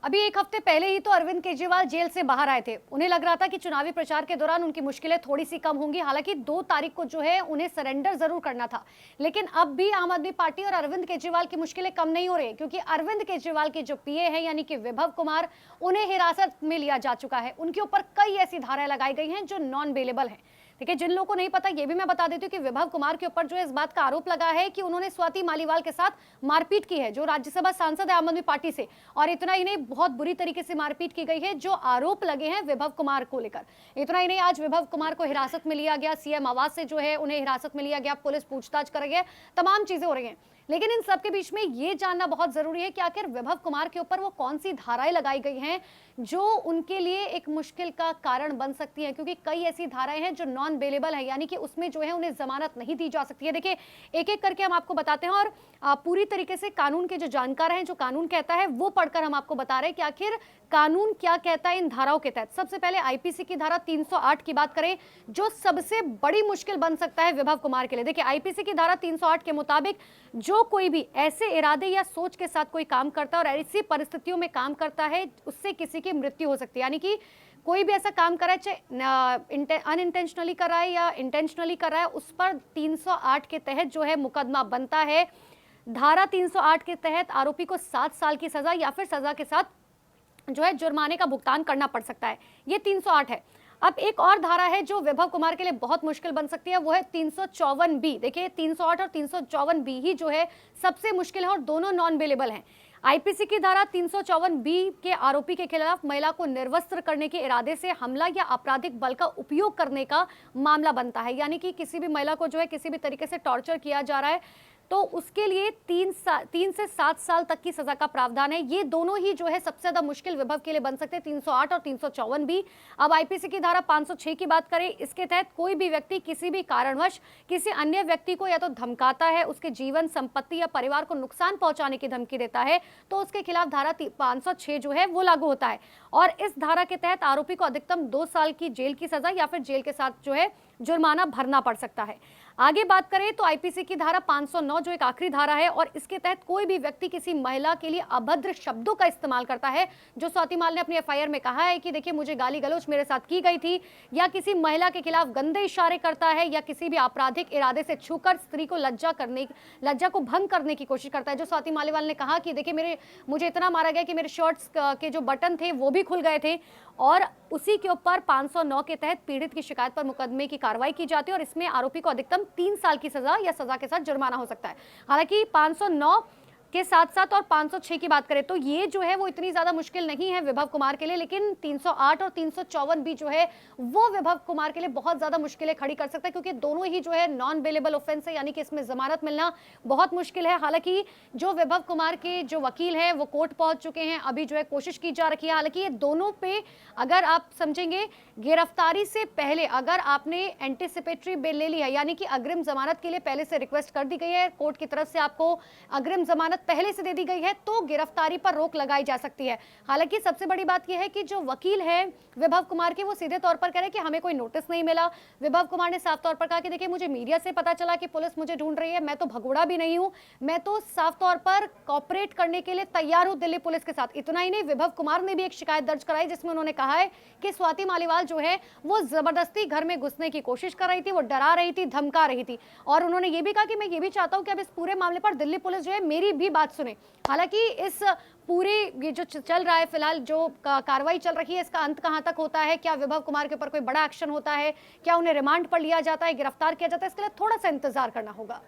अभी एक हफ्ते पहले ही तो अरविंद केजरीवाल जेल से बाहर आए थे। उन्हें लग रहा था कि चुनावी प्रचार के दौरान उनकी मुश्किलें थोड़ी सी कम होंगी। हालांकि 2 तारीख को जो है उन्हें सरेंडर जरूर करना था, लेकिन अब भी आम आदमी पार्टी और अरविंद केजरीवाल की मुश्किलें कम नहीं हो रही, क्योंकि अरविंद केजरीवाल के जो पीए हैं यानी कि विभव कुमार, उन्हें हिरासत में लिया जा चुका है। उनके ऊपर कई ऐसी धाराएं लगाई गई हैं जो नॉन बेलेबल है। देखिए, जिन लोगों को नहीं पता ये भी मैं बता देती हूँ कि विभव कुमार के ऊपर जो है इस बात का आरोप लगा है कि उन्होंने स्वाति मालीवाल के साथ मारपीट की है, जो राज्यसभा सांसद है आम आदमी पार्टी से। और इतना ही नहीं, बहुत बुरी तरीके से मारपीट की गई है जो आरोप लगे हैं विभव कुमार को लेकर। इतना ही नहीं, आज विभव कुमार को हिरासत में लिया गया, सीएम आवास से जो है उन्हें हिरासत में लिया गया, पुलिस पूछताछ कर रही है, तमाम चीजें हो रही हैं। लेकिन इन सब के बीच में ये जानना बहुत जरूरी है कि आखिर विभव कुमार के ऊपर वो कौन सी धाराएं लगाई गई हैं जो उनके लिए एक मुश्किल का कारण बन सकती है, क्योंकि कई ऐसी धाराएं हैं जो नॉन बेलेबल है, यानी कि उसमें जो है उन्हें जमानत नहीं दी जा सकती है। देखिए, एक एक करके हम आपको बताते हैं और पूरी तरीके से कानून के जो जानकार हैं, जो कानून कहता है वो पढ़कर हम आपको बता रहे हैं कि आखिर कानून क्या कहता है इन धाराओं के तहत। सबसे पहले आईपीसी की धारा 308 की बात करें, जो सबसे बड़ी मुश्किल बन सकता है विभव कुमार के लिए। देखिए, आईपीसी की धारा 308 के मुताबिक जो कोई भी ऐसे इरादे या सोच के साथ कोई काम करता है और ऐसी परिस्थितियों में काम करता है, उससे किसी की मृत्यु हो सकती है। यानी कि कोई भी ऐसा काम कर रहा है, चाहे अनइंटेंशनली कर रहा है या इंटेंशनली कर रहा है, उस पर 308 के तहत जो है मुकदमा बनता है। धारा 308 के तहत आरोपी को 7 साल की सजा या फिर सजा के साथ जो है जुर्माने का भुगतान करना पड़ सकता है। ये 308 है। अब एक और धारा है जो विभव कुमार के लिए बहुत मुश्किल बन सकती है, वो है 354 बी। देखिए, 308 और 354 बी ही जो है सबसे मुश्किल है और दोनों नॉन बेलेबल हैं। आईपीसी की धारा 354 बी के आरोपी के खिलाफ महिला को निर्वस्त्र करने के इरादे से हमला या आपराधिक बल का उपयोग करने का मामला बनता है। यानी कि किसी भी महिला को जो है किसी भी तरीके से टॉर्चर किया जा रहा है तो उसके लिए 3 से 7 साल तक की सजा का प्रावधान है। ये दोनों ही जो है सबसे ज्यादा मुश्किल विभव के लिए बन सकते हैं, 308 और 354 बी। अब आईपीसी की धारा 506 की बात करें, इसके तहत कोई भी व्यक्ति किसी भी कारणवश किसी अन्य व्यक्ति को या तो धमकाता है, उसके जीवन, संपत्ति या परिवार को नुकसान पहुंचाने की धमकी देता है, तो उसके खिलाफ धारा 506 जो है वो लागू होता है। और इस धारा के तहत आरोपी को अधिकतम 2 साल की जेल की सजा या फिर जेल के साथ जो है जुर्माना भरना पड़ सकता है। आगे बात करें तो आईपीसी की धारा 509 जो एक आखिरी धारा है, और इसके तहत कोई भी व्यक्ति किसी महिला के लिए अभद्र शब्दों का इस्तेमाल करता है, जो स्वाति माल ने अपनी एफआईआर में कहा है कि देखिए मुझे गाली गलौज मेरे साथ की गई थी, या किसी महिला के खिलाफ गंदे इशारे करता है, या किसी भी आपराधिक इरादे से छूकर स्त्री को लज्जा को भंग करने की कोशिश करता है। जो स्वाति मालीवाल ने कहा कि देखिए मुझे इतना मारा गया कि मेरे शर्ट्स के जो बटन थे वो भी खुल गए थे, और उसी के ऊपर 509 के तहत पीड़ित की शिकायत पर मुकदमे की कार्रवाई की जाती है और इसमें आरोपी को अधिकतम 3 साल की सजा या सजा के साथ जुर्माना हो सकता है। हालांकि 509 के साथ साथ और 506 की बात करें तो ये जो है वो इतनी ज्यादा मुश्किल नहीं है विभव कुमार के लिए, लेकिन 308 और 354 बी जो है वो विभव कुमार के लिए बहुत ज्यादा मुश्किलें खड़ी कर सकता है, क्योंकि दोनों ही जो है नॉन बेलेबल ऑफेंस है, यानी कि इसमें जमानत मिलना बहुत मुश्किल है। हालांकि जो विभव कुमार के जो वकील हैं वो कोर्ट पहुंच चुके हैं, अभी जो है कोशिश की जा रही है। हालांकि ये दोनों पे अगर आप समझेंगे, गिरफ्तारी से पहले अगर आपने एंटीसिपेटरी बेल ले ली है, यानी कि अग्रिम जमानत के लिए पहले से रिक्वेस्ट कर दी गई है, कोर्ट की तरफ से आपको अग्रिम जमानत पहले से दे दी गई है, तो गिरफ्तारी पर रोक लगाई जा सकती है। हालांकि सबसे बड़ी बात यह है कि जो वकील है विभव कुमार के, वो सीधे तौर पर कह रहे हैं कि हमें कोई नोटिस नहीं मिला। विभव कुमार ने साफ तौर पर कहा कि देखिए मुझे मीडिया से पता चला कि पुलिस मुझे ढूंढ रही है, मैं तो भगोड़ा भी नहीं हूं, मैं तो साफ तौर पर कॉपरेट करने के लिए तैयार हूं दिल्ली पुलिस के साथ। इतना ही नहीं, विभव कुमार ने भी एक शिकायत दर्ज कराई जिसमें उन्होंने कहा है कि स्वाति मालीवाल जो है वो जबरदस्ती घर में घुसने की कोशिश कर रही थी, वो डरा रही थी, धमका रही थी, और उन्होंने ये भी कहा कि मैं ये भी चाहता हूं कि अब इस पूरे मामले पर दिल्ली पुलिस जो है मेरी भी बात सुने। हालांकि इस पूरे ये जो चल रहा है फिलहाल, जो कार्रवाई चल रही है, इसका अंत कहां तक होता है, क्या विभव कुमार के ऊपर कोई बड़ा एक्शन होता है, क्या उन्हें रिमांड पर लिया जाता है, गिरफ्तार किया जाता है, इसके लिए थोड़ा सा इंतजार करना होगा।